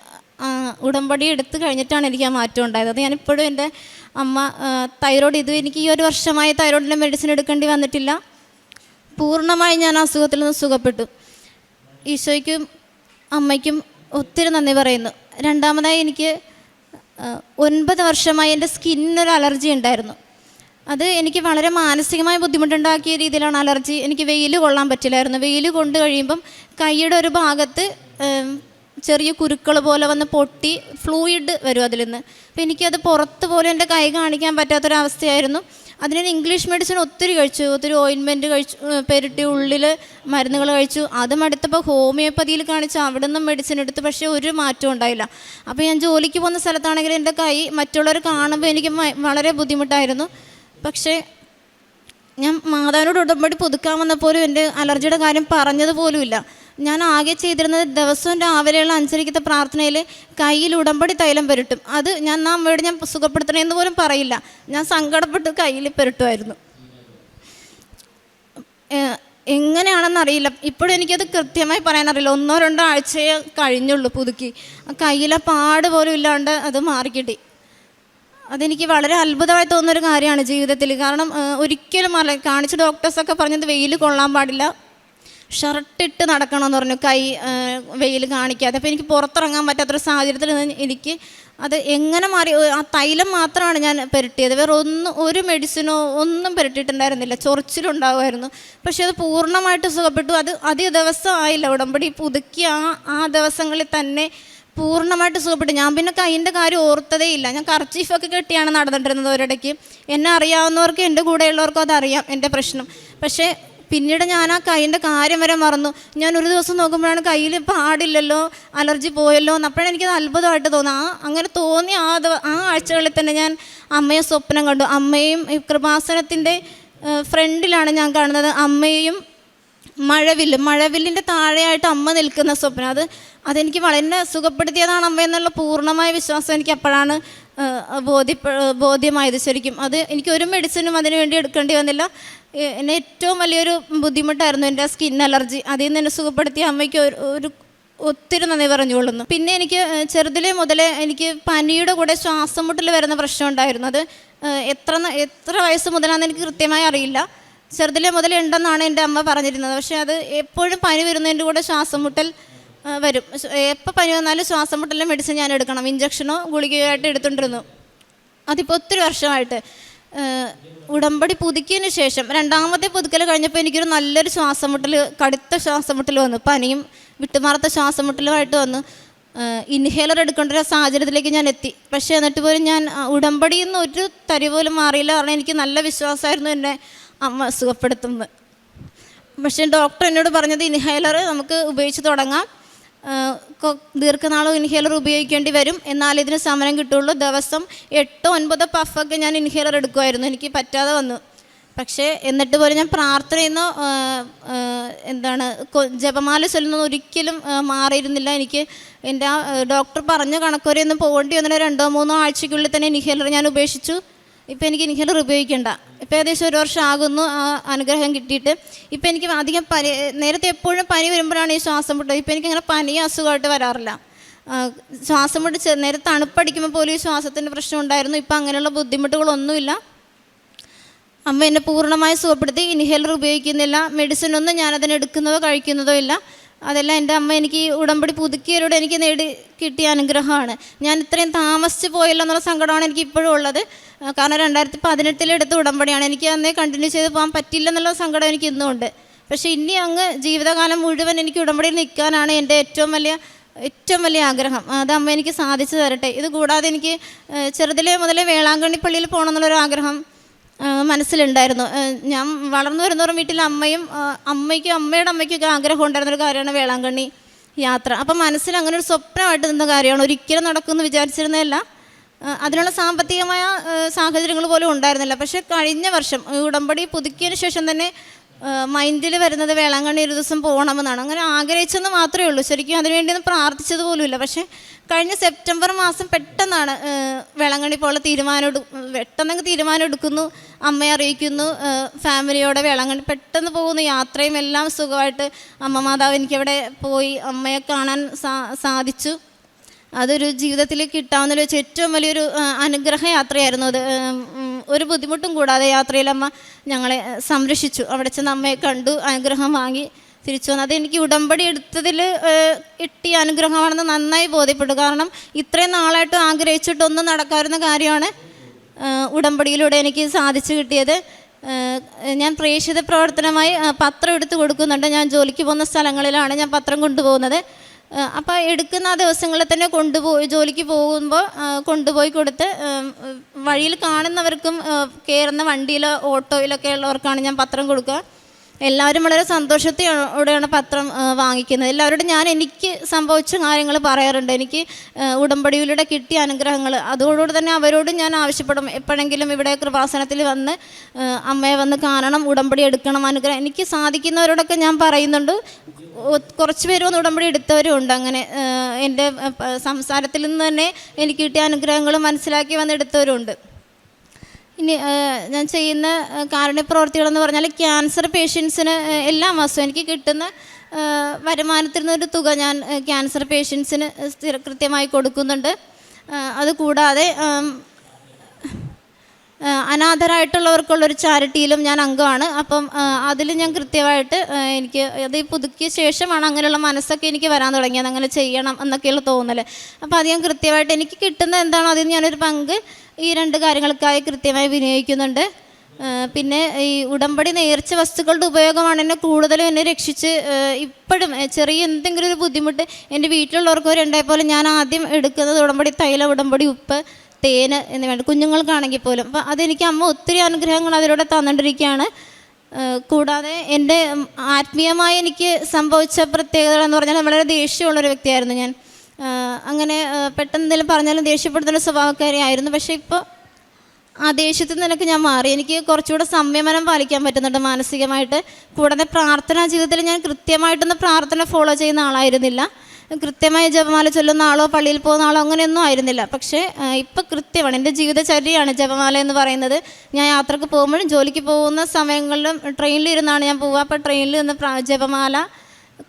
ഉടമ്പടി എടുത്ത് കഴിഞ്ഞിട്ടാണ് എനിക്ക് ആ മാറ്റം ഉണ്ടായത്. അത് ഞാനിപ്പോഴും എൻ്റെ അമ്മ തൈറോയ്ഡ് എനിക്ക് ഈ ഒരു വർഷമായി തൈറോയ്ഡിൻ്റെ മെഡിസിൻ എടുക്കേണ്ടി വന്നിട്ടില്ല. പൂർണ്ണമായി ഞാൻ അസുഖത്തിൽ നിന്ന് സുഖപ്പെട്ടു. ഈശോയ്ക്കും അമ്മയ്ക്കും ഒത്തിരി നന്ദി പറയുന്നു. രണ്ടാമതായി എനിക്ക് 9 വർഷമായി എൻ്റെ സ്കിന്നിനൊരു അലർജി ഉണ്ടായിരുന്നു. അത് എനിക്ക് വളരെ മാനസികമായ ബുദ്ധിമുട്ടുണ്ടാക്കിയ രീതിയിലാണ് അലർജി. എനിക്ക് വെയിൽ കൊള്ളാൻ പറ്റില്ലായിരുന്നു. വെയിൽ കൊണ്ട് കഴിയുമ്പം കൈയുടെ ഒരു ഭാഗത്ത് ചെറിയ കുരുക്കൾ പോലെ വന്ന് പൊട്ടി ഫ്ലൂയിഡ് വരും അതിൽ നിന്ന്. അപ്പോൾ എനിക്കത് പുറത്ത് പോലും എൻ്റെ കൈ കാണിക്കാൻ പറ്റാത്തൊരവസ്ഥയായിരുന്നു. അതിന് ഇംഗ്ലീഷ് മെഡിസിൻ ഒത്തിരി കഴിച്ചു, ഒത്തിരി ഓയിൻമെൻറ്റ് കഴിച്ചു, പെരട്ടി ഉള്ളിൽ മരുന്നുകൾ കഴിച്ചു. അതും അടുത്തപ്പോൾ ഹോമിയോപ്പതിയിൽ കാണിച്ചു, അവിടെ നിന്നും മെഡിസിൻ എടുത്തു. പക്ഷേ ഒരു മാറ്റവും ഉണ്ടായില്ല. അപ്പോൾ ഞാൻ ജോലിക്ക് പോകുന്ന സ്ഥലത്താണെങ്കിൽ എൻ്റെ കൈ മറ്റുള്ളവർ കാണുമ്പോൾ എനിക്ക് വളരെ ബുദ്ധിമുട്ടായിരുന്നു. പക്ഷേ ഞാൻ മാതാവിനോട് ഉടമ്പടി പുതുക്കാൻ വന്നപ്പോലും എൻ്റെ അലർജിയുടെ കാര്യം പറഞ്ഞതുപോലുമില്ല. ഞാൻ ആകെ ചെയ്തിരുന്നത് ദിവസവും രാവിലെയുള്ള 5:30 പ്രാർത്ഥനയിൽ കയ്യിൽ ഉടമ്പടി തൈലം പുരട്ടും. അത് ഞാൻ അമ്മയോട് ഞാൻ സുഖപ്പെടുത്തണമെന്ന് പോലും പറയില്ല, ഞാൻ സങ്കടപ്പെട്ട് കയ്യിൽ പുരട്ടുമായിരുന്നു. എങ്ങനെയാണെന്നറിയില്ല, ഇപ്പോഴും എനിക്കത് കൃത്യമായി പറയാനറിയില്ല. 1-2 ആഴ്ചയെ കഴിഞ്ഞുള്ളൂ പുതുക്കി. കയ്യിലെ പാട് പോലും ഇല്ലാണ്ട് അത് മാറിക്കിട്ടി. അതെനിക്ക് വളരെ അത്ഭുതമായി തോന്നുന്നൊരു കാര്യമാണ് ജീവിതത്തിൽ. കാരണം ഒരിക്കലും കാണിച്ച ഡോക്ടേഴ്സൊക്കെ പറഞ്ഞത് വെയിൽ കൊള്ളാൻ പാടില്ല, ഷർട്ടിട്ട് നടക്കണമെന്ന് പറഞ്ഞു, കൈ വെയിൽ കാണിക്കാതെ. അപ്പോൾ എനിക്ക് പുറത്തിറങ്ങാൻ പറ്റാത്തൊരു സാഹചര്യത്തിൽ എനിക്ക് അത് എങ്ങനെ മാറി. ആ തൈലം മാത്രമാണ് ഞാൻ പുരട്ടിയത്, വേറെ ഒരു മെഡിസിനോ ഒന്നും പുരട്ടിയിട്ടുണ്ടായിരുന്നില്ല. ചൊറിച്ചിലുണ്ടാകുമായിരുന്നു. പക്ഷേ അത് പൂർണ്ണമായിട്ട് സുഖപ്പെട്ടു. അത് അധിക ദിവസം ആയില്ല, ഉടമ്പടി പുതുക്കി ആ ദിവസങ്ങളിൽ തന്നെ പൂർണ്ണമായിട്ട് സുഖപ്പെട്ടു. ഞാൻ പിന്നെ കൈയിൻ്റെ കാര്യം ഓർത്തതേ ഇല്ല. ഞാൻ കർച്ചീഫൊക്കെ കെട്ടിയാണ് നടന്നിട്ടിരുന്നത് ഒരിടയ്ക്ക്. എന്നെ അറിയാവുന്നവർക്കും എൻ്റെ കൂടെയുള്ളവർക്കും അതറിയാം എൻ്റെ പ്രശ്നം. പക്ഷേ പിന്നീട് ഞാൻ ആ കൈയിൻ്റെ കാര്യം വരെ മറന്നു. ഞാൻ ഒരു ദിവസം നോക്കുമ്പോഴാണ് കയ്യിൽ പാടില്ലല്ലോ, അലർജി പോയല്ലോ എന്ന്. അപ്പോഴാണ് എനിക്കത് അത്ഭുതമായിട്ട് തോന്നുക. അങ്ങനെ തോന്നി ആ ആഴ്ചകളിൽ തന്നെ ഞാൻ അമ്മയെ സ്വപ്നം കണ്ടു. അമ്മയും കൃപാസനത്തിൻ്റെ ഫ്രണ്ടിലാണ് ഞാൻ കാണുന്നത്. അമ്മയും മഴവില്ലിൻ്റെ താഴെയായിട്ട് അമ്മ നിൽക്കുന്ന സ്വപ്നം. അതെനിക്ക് വളരെ സുഖപ്പെടുത്തിയതാണ് അമ്മ എന്നുള്ള പൂർണ്ണമായ വിശ്വാസം എനിക്ക് അപ്പോഴാണ് ബോധ്യമായത്. ശരിക്കും അത് എനിക്ക് ഒരു മെഡിസിനും അതിനു വേണ്ടി എടുക്കേണ്ടി വന്നില്ല. എന്നെ ഏറ്റവും വലിയൊരു ബുദ്ധിമുട്ടായിരുന്നു എൻ്റെ സ്കിൻ അലർജി. അതിൽ നിന്ന് എന്നെ സുഖപ്പെടുത്തിയ അമ്മയ്ക്ക് ഒത്തിരി നന്ദി പറഞ്ഞുകൊള്ളുന്നു. പിന്നെ എനിക്ക് ചെറുതിലേ മുതലേ എനിക്ക് പനിയുടെ കൂടെ ശ്വാസം മുട്ടൽ വരുന്ന പ്രശ്നം ഉണ്ടായിരുന്നു. അത് എത്ര വയസ്സ് മുതലാണെന്ന് എനിക്ക് കൃത്യമായി അറിയില്ല. ചെറുതിലേ മുതലേ ഉണ്ടെന്നാണ് എൻ്റെ അമ്മ പറഞ്ഞിരുന്നത്. പക്ഷേ അത് എപ്പോഴും പനി വരുന്നതിൻ്റെ കൂടെ ശ്വാസം മുട്ടൽ വരും. എപ്പോൾ പനി വന്നാലും ശ്വാസം മുട്ടലിൻ്റെ മെഡിസിൻ ഞാൻ എടുക്കണം, ഇഞ്ചക്ഷനോ ഗുളികയോ ആയിട്ട് എടുത്തുകൊണ്ടിരുന്നു. അതിപ്പോൾ ഒത്തിരി വർഷമായിട്ട്. ഉടമ്പടി പുതുക്കിയതിന് ശേഷം 2ാമത്തെ പുതുക്കൽ കഴിഞ്ഞപ്പോൾ എനിക്കൊരു നല്ലൊരു ശ്വാസം മുട്ടൽ, കടുത്ത ശ്വാസം മുട്ടൽ വന്നു. പനിയും വിട്ടുമാറാത്ത ശ്വാസം മുട്ടലുമായിട്ട് വന്നു. ഇൻഹേലർ എടുക്കേണ്ട ഒരു സാഹചര്യത്തിലേക്ക് ഞാൻ എത്തി. പക്ഷേ എന്നിട്ട് പോലും ഞാൻ ഉടമ്പടിയിൽ നിന്ന് ഒരു തരി പോലും മാറിയില്ല. കാരണം എനിക്ക് നല്ല വിശ്വാസമായിരുന്നു എന്നെ അമ്മ സുഖപ്പെടുത്തുന്നത്. പക്ഷേ ഡോക്ടർ എന്നോട് പറഞ്ഞത് ഇൻഹേലർ നമുക്ക് ഉപയോഗിച്ച് തുടങ്ങാം, ദീർഘനാളും ഇൻഹേലർ ഉപയോഗിക്കേണ്ടി വരും, എന്നാലും ഇതിന് സമരം കിട്ടുള്ളൂ. ദിവസം 8-9 പഫൊക്കെ ഞാൻ ഇൻഹേലർ എടുക്കുമായിരുന്നു. എനിക്ക് പറ്റാതെ വന്നു. പക്ഷേ എന്നിട്ട് പോലും ഞാൻ പ്രാർത്ഥനയെന്നോ ജപമാല ചൊല്ലുന്നോ ഒരിക്കലും മാറിയിരുന്നില്ല. എനിക്ക് എൻ്റെ ആ ഡോക്ടർ പറഞ്ഞ കണക്കുവരെയൊന്നും പോകേണ്ടി വന്നിട്ട് 2-3 ആഴ്ചയ്ക്കുള്ളിൽ തന്നെ ഇൻഹേലർ ഞാൻ ഉപേക്ഷിച്ചു. ഇപ്പോൾ എനിക്ക് ഇൻഹേലർ ഉപയോഗിക്കേണ്ട. ഇപ്പോൾ ഏകദേശം 1 വർഷം ആകുന്നു ആ അനുഗ്രഹം കിട്ടിയിട്ട്. ഇപ്പോൾ എനിക്ക് അധികം നേരത്തെ എപ്പോഴും പനി വരുമ്പോഴാണ് ഈ ശ്വാസം മുട്ടത്. ഇപ്പോൾ എനിക്കങ്ങനെ പനിയും അസുഖമായിട്ട് വരാറില്ല. ശ്വാസം മുട്ട് നേരെ തണുപ്പടിക്കുമ്പോൾ പോലും ഈ ശ്വാസത്തിൻ്റെ പ്രശ്നം ഉണ്ടായിരുന്നു. ഇപ്പോൾ അങ്ങനെയുള്ള ബുദ്ധിമുട്ടുകളൊന്നുമില്ല. അമ്മ എന്നെ പൂർണ്ണമായി സുഖപ്പെടുത്തി. ഇൻഹേലർ ഉപയോഗിക്കുന്നില്ല, മെഡിസിനൊന്നും ഞാനതിന് എടുക്കുന്നതോ കഴിക്കുന്നതോ ഇല്ല. അതെല്ലാം എൻ്റെ അമ്മ എനിക്ക് ഉടമ്പടി പുതുക്കിയവരോട് എനിക്ക് കിട്ടിയ അനുഗ്രഹമാണ്. ഞാൻ ഇത്രയും താമസിച്ച് പോയല്ലോ എന്നുള്ള സങ്കടമാണ് എനിക്ക് ഇപ്പോഴും ഉള്ളത്. കാരണം 2018 എടുത്ത ഉടമ്പടിയാണ്. എനിക്ക് അന്നേ കണ്ടിന്യൂ ചെയ്ത് പോകാൻ പറ്റില്ല എന്നുള്ള സങ്കടം എനിക്ക് ഇന്നും ഉണ്ട്. പക്ഷേ ഇനി അങ്ങ് ജീവിതകാലം മുഴുവൻ എനിക്ക് ഉടമ്പടിയിൽ നിൽക്കാനാണ് എൻ്റെ ഏറ്റവും വലിയ ആഗ്രഹം. അത് അമ്മ എനിക്ക് സാധിച്ചു തരട്ടെ. ഇത് കൂടാതെ എനിക്ക് ചെറുതിലേ മുതലേ വേളാങ്കണ്ണി പള്ളിയിൽ പോകണം എന്നുള്ളൊരു ആഗ്രഹം മനസ്സിലുണ്ടായിരുന്നു. ഞാൻ വളർന്നു വരുന്നവരും വീട്ടിൽ അമ്മയുടെ അമ്മയ്ക്കൊക്കെ ആഗ്രഹം ഉണ്ടായിരുന്നൊരു കാര്യമാണ് വേളാങ്കണ്ണി യാത്ര. അപ്പം മനസ്സിൽ അങ്ങനെ ഒരു സ്വപ്നമായിട്ട് നിന്ന കാര്യമാണ്. ഒരിക്കലും നടക്കുമെന്ന് വിചാരിച്ചിരുന്നതല്ല. അതിനുള്ള സാമ്പത്തികമായ സാഹചര്യങ്ങൾ പോലും ഉണ്ടായിരുന്നില്ല. പക്ഷേ കഴിഞ്ഞ വർഷം ഉടമ്പടി പുതുക്കിയതിന് ശേഷം തന്നെ മൈൻഡിൽ വരുന്നത് വേളാങ്കണ്ണി ഒരു ദിവസം പോകണമെന്നാണ്. അങ്ങനെ ആഗ്രഹിച്ചെന്ന് മാത്രമേ ഉള്ളൂ. ശരിക്കും അതിനുവേണ്ടിയൊന്നും പ്രാർത്ഥിച്ചത് പോലുമില്ല. പക്ഷേ കഴിഞ്ഞ സെപ്റ്റംബർ മാസം പെട്ടെന്നാണ് വേളാങ്കണ്ണി പോലുള്ള തീരുമാനം എടുക്കുന്നു, അമ്മയെ അറിയിക്കുന്നു, ഫാമിലിയോടെ വേളാങ്കണ്ണി പെട്ടെന്ന് പോകുന്നു. യാത്രയും എല്ലാം സുഖമായിട്ട് അമ്മ മാതാവ് എനിക്കവിടെ പോയി അമ്മയെ കാണാൻ സാധിച്ചു. അതൊരു ജീവിതത്തിൽ കിട്ടാവുന്ന ഏറ്റവും വലിയൊരു അനുഗ്രഹ യാത്രയായിരുന്നു അത്. ഒരു ബുദ്ധിമുട്ടും കൂടാതെ യാത്രയിൽ അമ്മ ഞങ്ങളെ സംരക്ഷിച്ചു. അവിടെ ചെന്ന് അമ്മയെ കണ്ടു, അനുഗ്രഹം വാങ്ങി തിരിച്ചു വന്നു. അതെനിക്ക് ഉടമ്പടി എടുത്തതിൽ കിട്ടിയ അനുഗ്രഹമാണെന്ന് നന്നായി ബോധ്യപ്പെട്ടു. കാരണം ഇത്രയും നാളായിട്ടും ആഗ്രഹിച്ചിട്ടൊന്നും നടക്കാവുന്ന കാര്യമാണ് ഉടമ്പടിയിലൂടെ എനിക്ക് സാധിച്ചു കിട്ടിയത്. ഞാൻ പ്രേക്ഷിത പ്രവർത്തനമായി പത്രം എടുത്ത് കൊടുക്കുന്നുണ്ട്. ഞാൻ ജോലിക്ക് പോകുന്ന സ്ഥലങ്ങളിലാണ് ഞാൻ പത്രം കൊണ്ടുപോകുന്നത്. അപ്പോൾ എടുക്കുന്ന ആ ദിവസങ്ങളിൽ തന്നെ ജോലിക്ക് പോകുമ്പോൾ കൊണ്ടുപോയി കൊടുത്ത് വഴിയിൽ കാണുന്നവർക്കും കയറുന്ന വണ്ടിയിലോ ഓട്ടോയിലൊക്കെ ഉള്ളവർക്കാണ് ഞാൻ പത്രം കൊടുക്കുക. എല്ലാവരും വളരെ സന്തോഷത്തോടെയാണ് പത്രം വാങ്ങിക്കുന്നത്. എല്ലാവരോടും ഞാൻ എനിക്ക് സംഭവിച്ച കാര്യങ്ങൾ പറയാറുണ്ട്. എനിക്ക് ഉടമ്പടിയിലൂടെ കിട്ടിയ അനുഗ്രഹങ്ങൾ അതോടുകൂടി തന്നെ അവരോട് ഞാൻ ആവശ്യപ്പെടും. എപ്പോഴെങ്കിലും ഇവിടെ കൃപാസനത്തിൽ വന്ന് അമ്മയെ വന്ന് കാണണം, ഉടമ്പടി എടുക്കണം, അനുഗ്രഹം എനിക്ക് സാധിക്കുന്നവരോടൊക്കെ ഞാൻ പറയുന്നുണ്ട്. കുറച്ച് പേര് വന്ന് ഉടമ്പടി എടുത്തവരും ഉണ്ട്. അങ്ങനെ എൻ്റെ സംസാരത്തിൽ നിന്ന് തന്നെ എനിക്ക് കിട്ടിയ അനുഗ്രഹങ്ങൾ മനസ്സിലാക്കി വന്ന് എടുത്തവരുണ്ട്. ഇനി ഞാൻ ചെയ്യുന്ന കാരുണ്യപ്രവർത്തികളെന്ന് പറഞ്ഞാൽ ക്യാൻസർ പേഷ്യൻസിന് എല്ലാ മാസവും എനിക്ക് കിട്ടുന്ന വരുമാനത്തിൽ നിന്നൊരു തുക ഞാൻ ക്യാൻസർ പേഷ്യൻസിന് കൃത്യമായി കൊടുക്കുന്നുണ്ട്. അതുകൂടാതെ അനാഥരായിട്ടുള്ളവർക്കുള്ളൊരു ചാരിറ്റിയിലും ഞാൻ അംഗമാണ്. അപ്പം അതിൽ ഞാൻ കൃത്യമായിട്ട് എനിക്ക് അത് പുതുക്കിയ ശേഷമാണ് അങ്ങനെയുള്ള മനസ്സൊക്കെ എനിക്ക് വരാൻ തുടങ്ങിയത്. അങ്ങനെ ചെയ്യണം എന്നൊക്കെയുള്ള തോന്നൽ. അപ്പോൾ അത് ഞാൻ കൃത്യമായിട്ട് എനിക്ക് കിട്ടുന്ന എന്താണോ അതിൽ ഞാനൊരു പങ്ക് ഈ 2 കാര്യങ്ങൾക്കായി കൃത്യമായി വിനിയോഗിക്കുന്നുണ്ട്. പിന്നെ ഈ ഉടമ്പടി നേർച്ച വസ്തുക്കളുടെ ഉപയോഗമാണ് എന്നെ രക്ഷിച്ച് ഇപ്പോഴും ചെറിയ എന്തെങ്കിലും ഒരു ബുദ്ധിമുട്ട് എൻ്റെ വീട്ടിലുള്ളവർക്കോ രണ്ടേപോലെ ഞാൻ ആദ്യം എടുക്കുന്നത് ഉടമ്പടി തൈലം, ഉടമ്പടി ഉപ്പ്, തേന് എന്നിവ കുഞ്ഞുങ്ങൾക്കാണെങ്കിൽ പോലും. അപ്പം അതെനിക്ക് അമ്മ ഒത്തിരി അനുഗ്രഹങ്ങൾ അതിലൂടെ തന്നുകൊണ്ടിരിക്കുകയാണ്. കൂടാതെ എൻ്റെ ആത്മീയമായി എനിക്ക് സംഭവിച്ച പ്രത്യേകതകൾ എന്ന് പറഞ്ഞാൽ വളരെ ദേഷ്യമുള്ളൊരു വ്യക്തിയായിരുന്നു ഞാൻ. അങ്ങനെ പെട്ടെന്ന് എന്തെങ്കിലും പറഞ്ഞാലും ദേഷ്യപ്പെടുത്തുന്ന സ്വഭാവക്കാരിയായിരുന്നു. പക്ഷേ ഇപ്പോൾ ആ ദേഷ്യത്തിൽ നിന്നൊക്കെ ഞാൻ മാറി. എനിക്ക് കുറച്ചുകൂടെ സംയമനം പാലിക്കാൻ പറ്റുന്നുണ്ട് മാനസികമായിട്ട്. കൂടാതെ പ്രാർത്ഥനാ ജീവിതത്തിൽ ഞാൻ കൃത്യമായിട്ടൊന്നും പ്രാർത്ഥന ഫോളോ ചെയ്യുന്ന ആളായിരുന്നില്ല. കൃത്യമായി ജപമാല ചൊല്ലുന്ന ആളോ പള്ളിയിൽ പോകുന്ന ആളോ അങ്ങനെയൊന്നും ആയിരുന്നില്ല. പക്ഷേ ഇപ്പം കൃത്യമാണ്, എൻ്റെ ജീവിതചര്യയാണ് ജപമാല എന്ന് പറയുന്നത്. ഞാൻ യാത്രക്ക് പോകുമ്പോഴും ജോലിക്ക് പോകുന്ന സമയങ്ങളിലും ട്രെയിനിലിരുന്നാണ് ഞാൻ പോവുക. അപ്പോൾ ട്രെയിനിൽ നിന്ന് ജപമാല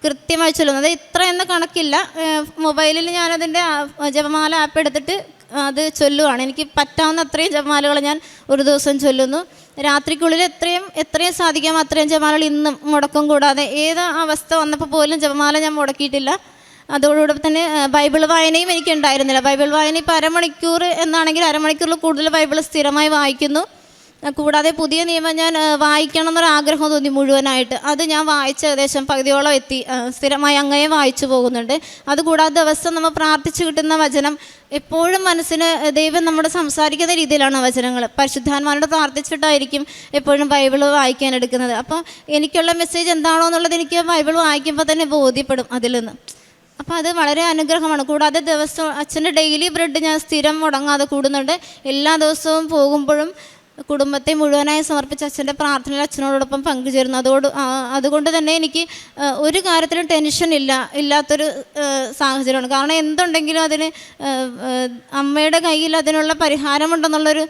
കൃത്യമായി ചൊല്ലുന്നത് ഇത്ര എന്ന കണക്കില്ല. മൊബൈലിൽ ഞാനതിൻ്റെ ജപമാല ആപ്പ് എടുത്തിട്ട് അത് ചൊല്ലുവാണ്. എനിക്ക് പറ്റാവുന്ന അത്രയും ജപമാലകൾ ഞാൻ ഒരു ദിവസം ചൊല്ലുന്നു. രാത്രിക്കുള്ളിൽ എത്രയും സാധിക്കാം അത്രയും ജപമാലകൾ ഇന്നും മുടക്കം കൂടാതെ ഏത് അവസ്ഥ വന്നപ്പോൾ പോലും ജപമാല ഞാൻ മുടക്കിയിട്ടില്ല. അതോടുകൂടെ തന്നെ ബൈബിൾ വായനയും എനിക്കുണ്ടായിരുന്നില്ല. ബൈബിൾ വായന ഇപ്പോൾ അരമണിക്കൂർ എന്നാണെങ്കിൽ അരമണിക്കൂറിൽ കൂടുതൽ ബൈബിൾ സ്ഥിരമായി വായിക്കുന്നു. കൂടാതെ പുതിയ നിയമം ഞാൻ വായിക്കണം എന്നൊരാഗ്രഹം തോന്നി മുഴുവനായിട്ട്. അത് ഞാൻ വായിച്ച് ഏകദേശം പകുതിയോളം എത്തി. സ്ഥിരമായി അങ്ങയെ വായിച്ചു പോകുന്നുണ്ട്. അതുകൂടാതെ ദിവസം നമ്മൾ പ്രാർത്ഥിച്ചു കിട്ടുന്ന വചനം എപ്പോഴും മനസ്സിന് ദൈവം നമ്മുടെ സംസാരിക്കുന്ന രീതിയിലാണ് വചനങ്ങൾ. പരിശുദ്ധാത്മാവിനോട് പ്രാർത്ഥിച്ചിട്ടായിരിക്കും എപ്പോഴും ബൈബിൾ വായിക്കാൻ എടുക്കുന്നത്. അപ്പോൾ എനിക്കുള്ള മെസ്സേജ് എന്താണോ എന്നുള്ളത് എനിക്ക് ബൈബിൾ വായിക്കുമ്പോൾ തന്നെ ബോധ്യപ്പെടും അതിൽ നിന്ന്. അപ്പോൾ അത് വളരെ അനുഗ്രഹമാണ്. കൂടാതെ ദിവസവും അച്ഛൻ്റെ ഡെയിലി ബ്രെഡ് ഞാൻ സ്ഥിരം മുടങ്ങാതെ കൂടുന്നുണ്ട്. എല്ലാ ദിവസവും പോകുമ്പോഴും കുടുംബത്തെ മുഴുവനായി സമർപ്പിച്ച് അച്ഛൻ്റെ പ്രാർത്ഥനയിൽ അച്ഛനോടൊപ്പം പങ്കുചേരുന്നു. അതുകൊണ്ട് തന്നെ എനിക്ക് ഒരു കാര്യത്തിലും ടെൻഷൻ ഇല്ലാത്തൊരു സാഹചര്യമാണ്. കാരണം എന്തുണ്ടെങ്കിലും അതിന് അമ്മയുടെ കയ്യിൽ അതിനുള്ള പരിഹാരമുണ്ടെന്നുള്ളൊരു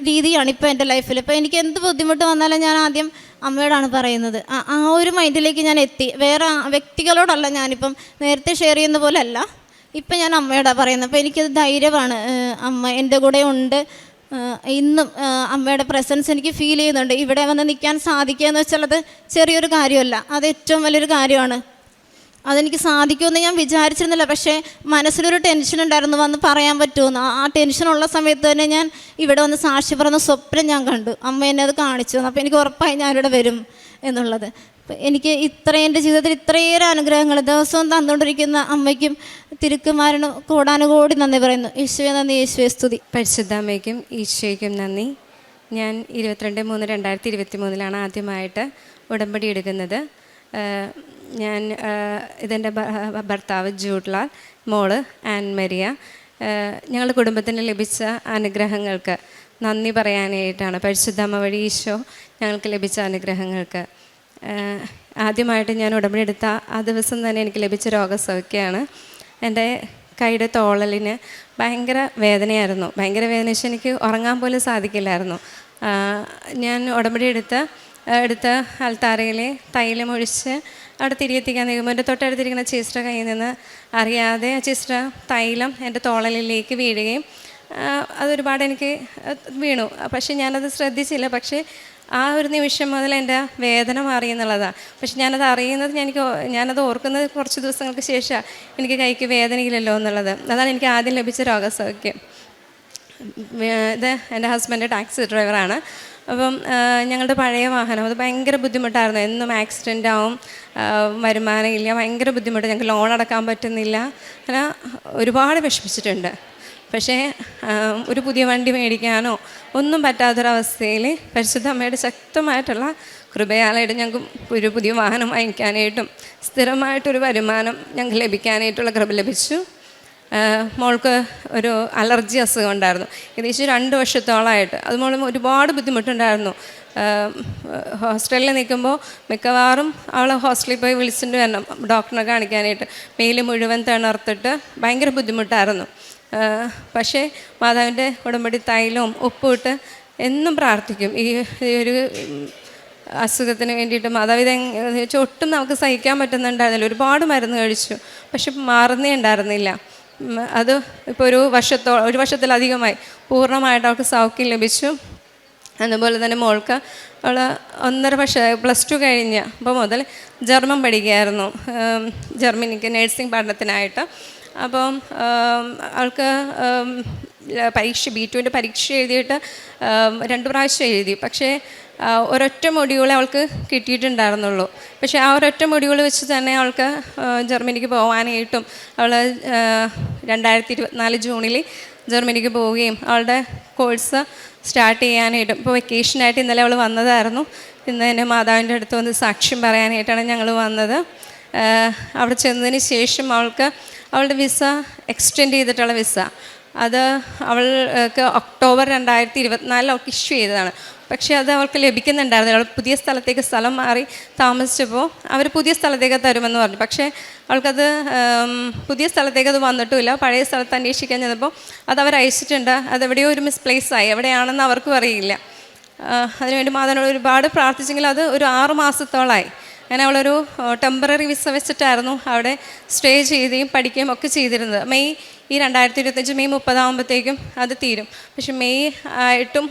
രീതിയാണ് ഇപ്പോൾ എൻ്റെ ലൈഫിൽ. ഇപ്പോൾ എനിക്ക് എന്ത് ബുദ്ധിമുട്ട് വന്നാലും ഞാൻ ആദ്യം അമ്മയോടാണ് പറയുന്നത്. ആ ഒരു മൈൻഡിലേക്ക് ഞാൻ എത്തി. വേറെ വ്യക്തികളോടല്ല ഞാനിപ്പം നേരത്തെ ഷെയർ ചെയ്യുന്ന പോലെ അല്ല, ഇപ്പം ഞാൻ അമ്മയോടാണ് പറയുന്നത്. അപ്പോൾ എനിക്കത് ധൈര്യമാണ്. അമ്മ എൻ്റെ കൂടെ ഉണ്ട്. ഇന്നും അമ്മയുടെ പ്രസൻസ് എനിക്ക് ഫീൽ ചെയ്യുന്നുണ്ട്. ഇവിടെ വന്ന് നിൽക്കാൻ സാധിക്കുക എന്ന് വെച്ചാൽ അത് ചെറിയൊരു കാര്യമല്ല, അത് ഏറ്റവും വലിയൊരു കാര്യമാണ്. അതെനിക്ക് സാധിക്കുമെന്ന് ഞാൻ വിചാരിച്ചിരുന്നില്ല. പക്ഷേ മനസ്സിലൊരു ടെൻഷൻ ഉണ്ടായിരുന്നു, വന്ന് പറയാൻ പറ്റുമെന്ന്. ആ ടെൻഷനുള്ള സമയത്ത് തന്നെ ഞാൻ ഇവിടെ വന്ന് സാക്ഷി പറഞ്ഞ സ്വപ്നം ഞാൻ കണ്ടു. അമ്മ എന്നെ അത് കാണിച്ചു തന്നു. അപ്പോൾ എനിക്ക് ഉറപ്പായി ഞാനിവിടെ വരും എന്നുള്ളത്. എനിക്ക് എൻ്റെ ജീവിതത്തിൽ ഇത്രയേറെ അനുഗ്രഹങ്ങൾ ദിവസവും തന്നുകൊണ്ടിരിക്കുന്ന അമ്മയ്ക്കും തിരുക്കുമാരനും കോടാനുകോടി നന്ദി പറയുന്നു. യേശുവേ നന്ദി, യേശുവേ സ്തുതി. പരിശുദ്ധാമ്മയ്ക്കും ഈശോയ്ക്കും നന്ദി. ഞാൻ 22/3/2023 ആദ്യമായിട്ട് ഉടമ്പടി എടുക്കുന്നത്. ഞാൻ ഇതെൻ്റെ ഭർത്താവ് ജൂഡ്ലാൽ, മോള് ആൻ മരിയ. ഞങ്ങളുടെ കുടുംബത്തിന് ലഭിച്ച അനുഗ്രഹങ്ങൾക്ക് നന്ദി പറയാനായിട്ടാണ്. പരിശുദ്ധാമ്മ വഴി ഈശോ ഞങ്ങൾക്ക് ലഭിച്ച അനുഗ്രഹങ്ങൾക്ക്. ആദ്യമായിട്ട് ഞാൻ ഉടമ്പടി എടുത്ത ആ ദിവസം തന്നെ എനിക്ക് ലഭിച്ച രോഗസൗഖ്യമാണ്. എൻ്റെ കൈയുടെ തോളലിന് ഭയങ്കര വേദനയായിരുന്നു. ഭയങ്കര വേദന വെച്ചാൽ എനിക്ക് ഉറങ്ങാൻ പോലും സാധിക്കില്ലായിരുന്നു. ഞാൻ ഉടമ്പടി എടുത്ത അൽത്താരയിൽ തൈലം ഒഴിച്ച് അവിടെ തിരികെത്തിക്കാൻ നിൽക്കുമ്പോൾ എൻ്റെ തൊട്ടടുത്തിരിക്കുന്ന ചേച്ചിയുടെ കയ്യിൽ നിന്ന് അറിയാതെ ആ ചേച്ചിയുടെ തൈലം എൻ്റെ തോളലിലേക്ക് വീഴുകയും അതൊരുപാട് എനിക്ക് വീണു. പക്ഷേ ഞാനത് ശ്രദ്ധിച്ചില്ല. പക്ഷേ ആ ഒരു നിമിഷം മുതൽ എൻ്റെ വേദന മാറി എന്നുള്ളതാണ്. പക്ഷെ ഞാനത് ഓർക്കുന്നത് കുറച്ച് ദിവസങ്ങൾക്ക് ശേഷമാണ്. എനിക്ക് കൈക്ക് വേദനയില്ലല്ലോ എന്നുള്ളത്. അതാണ് എനിക്ക് ആദ്യം ലഭിച്ച രോഗസൗഖ്യം. ഇത് എൻ്റെ ഹസ്ബൻഡ് ടാക്സി ഡ്രൈവറാണ്. അപ്പം ഞങ്ങളുടെ പഴയ വാഹനം അത് ഭയങ്കര ബുദ്ധിമുട്ടായിരുന്നു. എന്നും ആക്സിഡൻ്റ് ആവും, വരുമാനം ഇല്ല, ഭയങ്കര ബുദ്ധിമുട്ട്. ഞങ്ങൾക്ക് ലോൺ അടക്കാൻ പറ്റുന്നില്ല, അങ്ങനെ ഒരുപാട് വിഷമിച്ചിട്ടുണ്ട്. പക്ഷേ ഒരു പുതിയ വണ്ടി മേടിക്കാനോ ഒന്നും പറ്റാത്തൊരവസ്ഥയിൽ പരിശുദ്ധ അമ്മയുടെ ശക്തമായിട്ടുള്ള കൃപയാലായിട്ട് ഞങ്ങൾക്ക് ഒരു പുതിയ വാഹനം വാങ്ങിക്കാനായിട്ടും സ്ഥിരമായിട്ടൊരു വരുമാനം ഞങ്ങൾക്ക് ലഭിക്കാനായിട്ടുള്ള കൃപ ലഭിച്ചു. മോൾക്ക് ഒരു അലർജി അസുഖം ഉണ്ടായിരുന്നു. ഏകദേശം 2 വർഷത്തോളമായിട്ട് അത് മോളും ഒരുപാട് ബുദ്ധിമുട്ടുണ്ടായിരുന്നു. ഹോസ്റ്റലിൽ നിൽക്കുമ്പോൾ മിക്കവാറും അവൾ ഹോസ്റ്റലിൽ പോയി വിളിച്ചിട്ട് വരണം ഡോക്ടറിനെ കാണിക്കാനായിട്ട്. മേല് മുഴുവൻ തിണർത്തിട്ട് ഭയങ്കര ബുദ്ധിമുട്ടായിരുന്നു. പക്ഷേ മാതാവിൻ്റെ ഉടമ്പടി തൈലവും ഉപ്പുമിട്ട് എന്നും പ്രാർത്ഥിക്കും ഈ ഒരു അസുഖത്തിന് വേണ്ടിയിട്ട്. മാതാവ് ഇത് ഒട്ടും നമുക്ക് സഹിക്കാൻ പറ്റുന്നുണ്ടായിരുന്നില്ല. ഒരുപാട് മരുന്ന് കഴിച്ചു, പക്ഷെ മാറുന്നേ ഉണ്ടായിരുന്നില്ല. അത് ഇപ്പോൾ ഒരു വർഷത്തിലധികമായി പൂർണ്ണമായിട്ട് അവൾക്ക് സൗഖ്യം ലഭിച്ചു. അതുപോലെ തന്നെ മോൾക്ക് അവൾ 1.5 വർഷം +2 കഴിഞ്ഞപ്പോൾ മുതൽ ജർമ്മൻ പഠിക്കുകയായിരുന്നു, ജർമ്മനിക്ക് നഴ്സിംഗ് പഠനത്തിനായിട്ട്. അപ്പം അവൾക്ക് B2ൻ്റെ പരീക്ഷ എഴുതിയിട്ട് 2 പ്രാവശ്യം എഴുതി. പക്ഷേ ഒരൊറ്റ മൊഡ്യൂളെ അവൾക്ക് കിട്ടിയിട്ടുണ്ടായിരുന്നുള്ളൂ. പക്ഷേ ആ ഒരൊറ്റ മൊഡ്യൂൾ വെച്ച് തന്നെ അവൾക്ക് ജർമ്മനിക്ക് പോകാനായിട്ടും അവൾ 2024 ജൂണിൽ ജർമ്മനിക്ക് പോവുകയും അവളുടെ കോഴ്സ് സ്റ്റാർട്ട് ചെയ്യാനായിട്ടും ഇപ്പോൾ വെക്കേഷനായിട്ട് ഇന്നലെ അവൾ വന്നതായിരുന്നു. ഇന്ന് തന്നെ മാതാവിൻ്റെ അടുത്ത് വന്ന് സാക്ഷ്യം പറയാനായിട്ടാണ് ഞങ്ങൾ വന്നത്. അവിടെ ചെന്നതിന് ശേഷം അവളുടെ വിസ എക്സ്റ്റെൻഡ് ചെയ്തിട്ടുള്ള വിസ അത് അവൾക്ക് ഒക്ടോബർ 2024 അവൾക്ക് ഇഷ്യൂ ചെയ്തതാണ്. പക്ഷേ അത് അവൾക്ക് ലഭിക്കുന്നുണ്ടായിരുന്നില്ല. അവൾ പുതിയ സ്ഥലത്തേക്ക് സ്ഥലം മാറി താമസിച്ചപ്പോൾ അവർ പുതിയ സ്ഥലത്തേക്ക് തരുമെന്ന് പറഞ്ഞു. പക്ഷേ അവൾക്കത് പുതിയ സ്ഥലത്തേക്ക് അത് വന്നിട്ടുമില്ല. പഴയ സ്ഥലത്ത് അന്വേഷിക്കാൻ ചെന്നപ്പോൾ അത് അവർ അയച്ചിട്ടുണ്ട്. അതെവിടെയോ ഒരു മിസ്പ്ലേസായി, എവിടെയാണെന്ന് അവർക്കും അറിയില്ല. അതിനുവേണ്ടി മാതാവിനോട് ഒരുപാട് പ്രാർത്ഥിച്ചെങ്കിൽ അത് ഒരു 6 മാസത്തോളമായി. അങ്ങനെ അവളൊരു ടെമ്പററി വിസ വെച്ചിട്ടായിരുന്നു അവിടെ സ്റ്റേ ചെയ്യുകയും പഠിക്കുകയും ഒക്കെ ചെയ്തിരുന്നത്. മെയ് 2025 മെയ് 30 ആകുമ്പോഴത്തേക്കും അത് തീരും. പക്ഷെ മെയ് ആയിട്ടും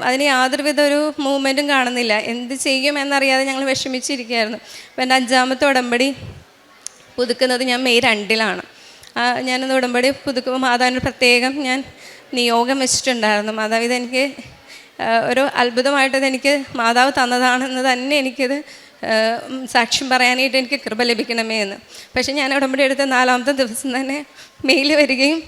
അതിന് യാതൊരുവിധ ഒരു മൂവ്മെൻറ്റും കാണുന്നില്ല. എന്ത് ചെയ്യും എന്നറിയാതെ ഞങ്ങൾ വിഷമിച്ചിരിക്കുകയായിരുന്നു. അപ്പോൾ എൻ്റെ 5ാമത്തെ ഉടമ്പടി പുതുക്കുന്നത് ഞാൻ മെയ് 2-ലാണ്. ഞാനത് ഉടമ്പടി പുതുക്കുമ്പോൾ മാതാവിന് പ്രത്യേകം ഞാൻ നിയോഗം വെച്ചിട്ടുണ്ടായിരുന്നു. മാതാവ് ഇതെനിക്ക് ഒരു അത്ഭുതമായിട്ടത് എനിക്ക് മാതാവ് തന്നതാണെന്ന് തന്നെ എനിക്കത് സാക്ഷ്യം പറയാനായിട്ട് എനിക്ക് കൃപ ലഭിക്കണമേ എന്ന്. പക്ഷേ ഞാൻ ഉടമ്പടി എടുത്ത 4ാമത്തെ ദിവസം തന്നെ മെയിൽ വരികയും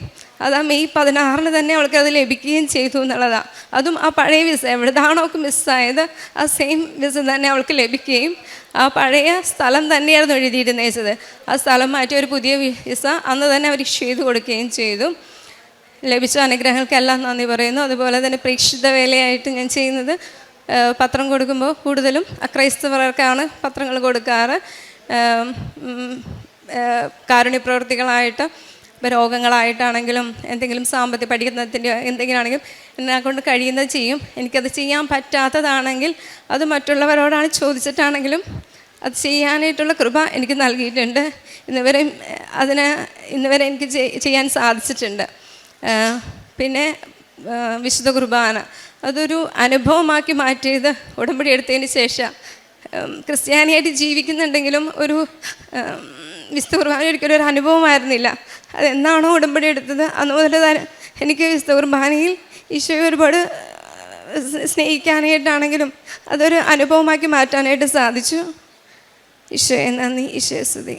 അത് ആ മെയ് 16 തന്നെ അവൾക്കത് ലഭിക്കുകയും ചെയ്തു എന്നുള്ളതാണ്. അതും ആ പഴയ വിസ എവിടെയാണോ അവൾക്ക് മിസ്സായത് ആ സെയിം വിസ തന്നെ അവൾക്ക് ലഭിക്കുകയും ആ പഴയ സ്ഥലം തന്നെയായിരുന്നു എഴുതിയിരുന്നേച്ചത്. ആ സ്ഥലം മാറ്റി ഒരു പുതിയ വിസ അന്ന് തന്നെ അവർ ഇഷ്യൂ ചെയ്ത് കൊടുക്കുകയും ചെയ്തു. ലഭിച്ച അനുഗ്രഹങ്ങൾക്കെല്ലാം നന്ദി പറയുന്നു. അതുപോലെ തന്നെ പ്രേക്ഷിത വേലയായിട്ട് ഞാൻ ചെയ്യുന്നത് പത്രം കൊടുക്കുമ്പോൾ കൂടുതലും അക്രൈസ്തവർക്കാണ് പത്രങ്ങൾ കൊടുക്കാറ്. കാരുണ്യപ്രവർത്തികളായിട്ട് ഇപ്പോൾ രോഗങ്ങളായിട്ടാണെങ്കിലും എന്തെങ്കിലും സാമ്പത്തിക പഠിക്കുന്നതിൻ്റെ എന്തെങ്കിലും ആണെങ്കിലും എന്നെ കൊണ്ട് കഴിയുന്നത് ചെയ്യും. എനിക്കത് ചെയ്യാൻ പറ്റാത്തതാണെങ്കിൽ അത് മറ്റുള്ളവരോടാണ് ചോദിച്ചിട്ടാണെങ്കിലും അത് ചെയ്യാനായിട്ടുള്ള കൃപ എനിക്ക് നൽകിയിട്ടുണ്ട്. ഇന്നുവരെ എനിക്ക് ചെയ്യാൻ സാധിച്ചിട്ടുണ്ട്. പിന്നെ വിശുദ്ധ കുർബാന അതൊരു അനുഭവമാക്കി മാറ്റിയത് ഉടമ്പടി എടുത്തതിന് ശേഷം. ക്രിസ്ത്യാനിയായിട്ട് ജീവിക്കുന്നുണ്ടെങ്കിലും ഒരു വിശുദ്ധ കുർബാന ഒരിക്കലും ഒരു അനുഭവമായിരുന്നില്ല. അതെന്നാണോ ഉടമ്പടി എടുത്തത് അന്ന് മുതൽ തന്നെ എനിക്ക് വിശുദ്ധ കുർബാനയിൽ ഈശോയെ ഒരുപാട് സ്നേഹിക്കാനായിട്ടാണെങ്കിലും അതൊരു അനുഭവമാക്കി മാറ്റാനായിട്ട് സാധിച്ചു. ഈശോയെ നന്ദി, ഈശോയെ സ്തുതി.